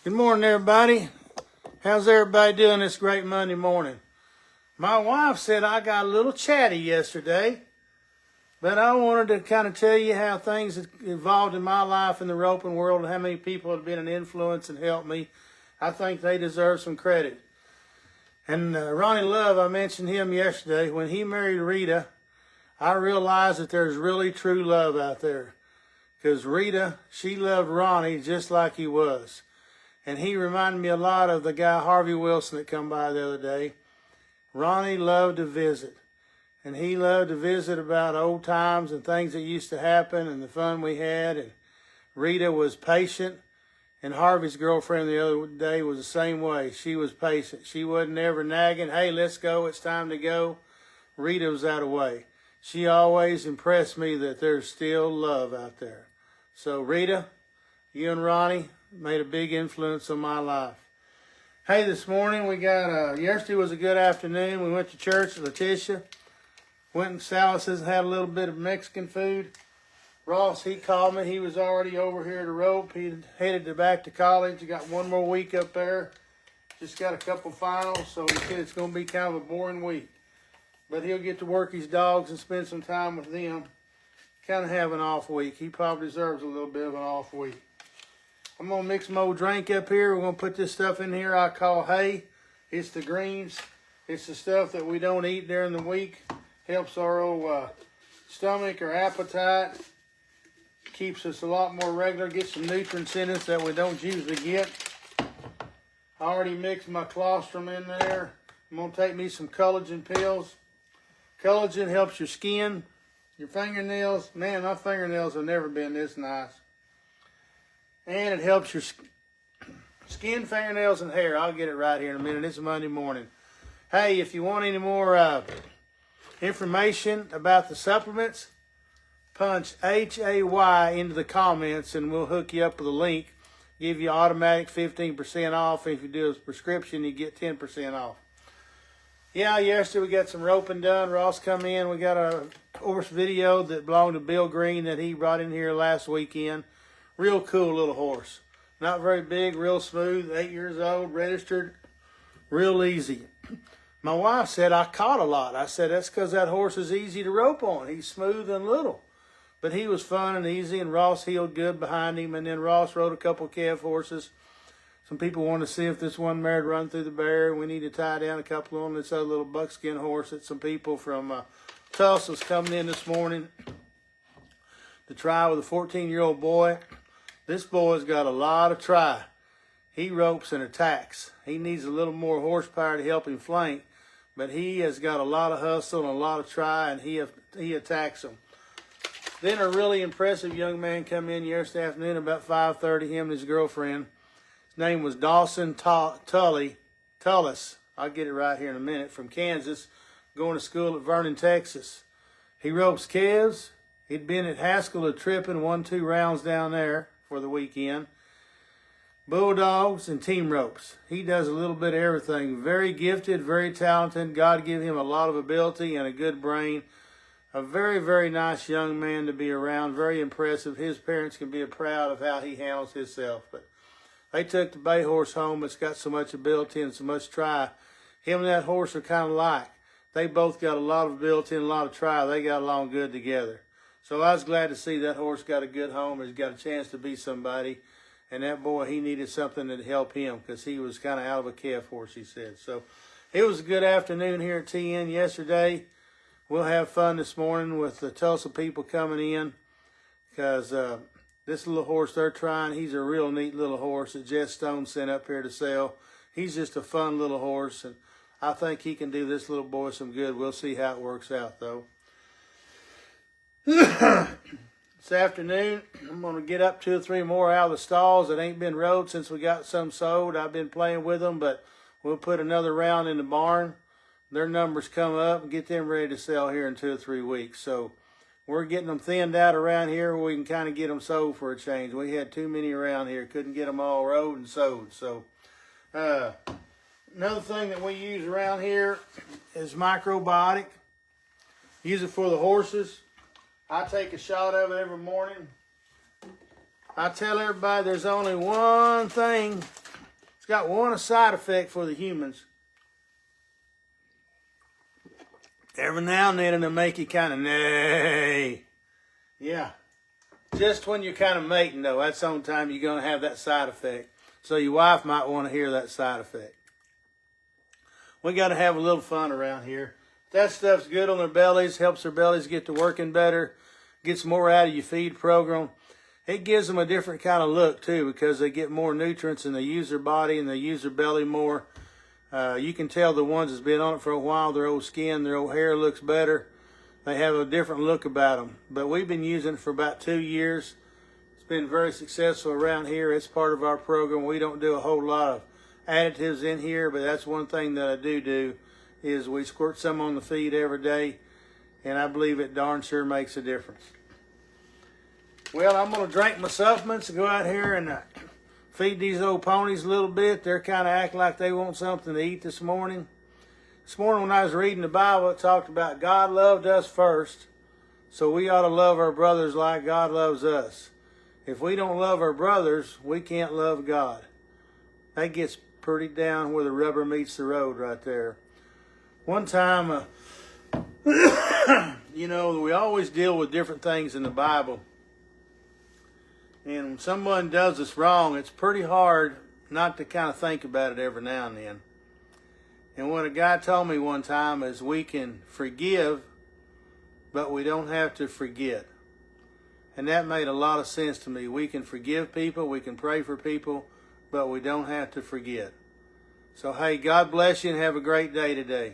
Good morning, everybody. How's everybody doing this great Monday morning? My wife said I got a little chatty yesterday, but I wanted to kind of tell you how things have evolved in my life in the roping world and how many people have been an influence and helped me. I think they deserve some credit. And Ronnie Love, I mentioned him yesterday. When he married Rita, I realized that there's really true love out there. Because Rita, she loved Ronnie just like he was. And he reminded me a lot of the guy Harvey Wilson that come by the other day. Ronnie loved to visit. And he loved to visit about old times and things that used to happen and the fun we had. And Rita was patient. And Harvey's girlfriend the other day was the same way. She was patient. She wasn't ever nagging, hey, let's go, it's time to go. Rita was that way. She always impressed me that there's still love out there. So Rita, you and Ronnie made a big influence on my life. Hey, this morning we got, yesterday was a good afternoon. We went to church at Letitia. Went to Salas's and had a little bit of Mexican food. Ross, he called me. He was already over here to rope. He headed back to college. He got one more week up there. Just got a couple finals, so he said it's going to be kind of a boring week. But he'll get to work his dogs and spend some time with them. Kind of have an off week. He probably deserves a little bit of an off week. I'm going to mix my old drink up here. We're going to put this stuff in here I call hay. It's the greens. It's the stuff that we don't eat during the week. Helps our old stomach or appetite. Keeps us a lot more regular. Get some nutrients in us that we don't usually get. I already mixed my colostrum in there. I'm going to take me some collagen pills. Collagen helps your skin, your fingernails. Man, my fingernails have never been this nice. And it helps your skin, fingernails, and hair. I'll get it right here in a minute. It's Monday morning. Hey, if you want any more information about the supplements, punch HAY into the comments and we'll hook you up with a link. Give you automatic 15% off. If you do a prescription, you get 10% off. Yeah, yesterday we got some roping done. Ross come in. We got a horse video that belonged to Bill Green that he brought in here last weekend. Real cool little horse. Not very big, real smooth, 8 years old, registered, real easy. My wife said I caught a lot. I said that's because that horse is easy to rope on. He's smooth and little. But he was fun and easy, and Ross heeled good behind him. And then Ross rode a couple of calf horses. Some people want to see if this one mare run through the barrier. We need to tie down a couple of them. This other little buckskin horse that some people from Tulsa's coming in this morning to try with a 14-year-old boy. This boy's got a lot of try. He ropes and attacks. He needs a little more horsepower to help him flank, but he has got a lot of hustle and a lot of try, and he attacks them. Then a really impressive young man come in yesterday afternoon about 5:30, him and his girlfriend. His name was Dawson Tullis. I'll get it right here in a minute. From Kansas, going to school at Vernon, Texas. He ropes calves. He'd been at Haskell a tripping, won 2 rounds down there for the weekend. Bulldogs and team ropes. He does a little bit of everything. Very gifted, very talented. God gave him a lot of ability and a good brain. A very, very nice young man to be around. Very impressive. His parents can be proud of how he handles himself. But they took the bay horse home. It's got so much ability and so much try. Him and that horse are kind of alike. They both got a lot of ability and a lot of try. They got along good together. So I was glad to see that horse got a good home. He's got a chance to be somebody. And that boy, he needed something to help him because he was kind of out of a calf horse, he said. So it was a good afternoon here at TN yesterday. We'll have fun this morning with the Tulsa people coming in because this little horse they're trying, he's a real neat little horse that Jess Stone sent up here to sell. He's just a fun little horse, and I think he can do this little boy some good. We'll see how it works out, though. This afternoon, I'm going to get up 2 or 3 more out of the stalls that ain't been rode since we got some sold. I've been playing with them, but we'll put another round in the barn. Their numbers come up and get them ready to sell here in 2 or 3 weeks. So we're getting them thinned out around here where we can kind of get them sold for a change. We had too many around here. Couldn't get them all rode and sold. So another thing that we use around here is microbiotic. Use it for the horses. I take a shot of it every morning. I tell everybody there's only one thing It's got one side effect for the humans. Every now and then it'll make you kind of neigh. Yeah. Just when you're kind of mating, though, that's the only time you're going to have that side effect. So your wife might want to hear that side effect. We got to have a little fun around here. That stuff's good on their bellies, helps their bellies get to working better, gets more out of your feed program. It gives them a different kind of look, too, because they get more nutrients and they use their body and they use their belly more. You can tell the ones that's been on it for a while, their old skin, their old hair looks better. They have a different look about them. But we've been using it for about 2 years. It's been very successful around here. It's part of our program. We don't do a whole lot of additives in here, but that's one thing that I do is we squirt some on the feed every day, and I believe it darn sure makes a difference. Well, I'm going to drink my supplements and go out here and feed these old ponies a little bit. They're kind of acting like they want something to eat this morning. This morning when I was reading the Bible, it talked about God loved us first, so we ought to love our brothers like God loves us. If we don't love our brothers, we can't love God. That gets pretty down where the rubber meets the road right there. One time, we always deal with different things in the Bible. And when someone does us wrong, it's pretty hard not to kind of think about it every now and then. And what a guy told me one time is we can forgive, but we don't have to forget. And that made a lot of sense to me. We can forgive people, we can pray for people, but we don't have to forget. So, hey, God bless you and have a great day today.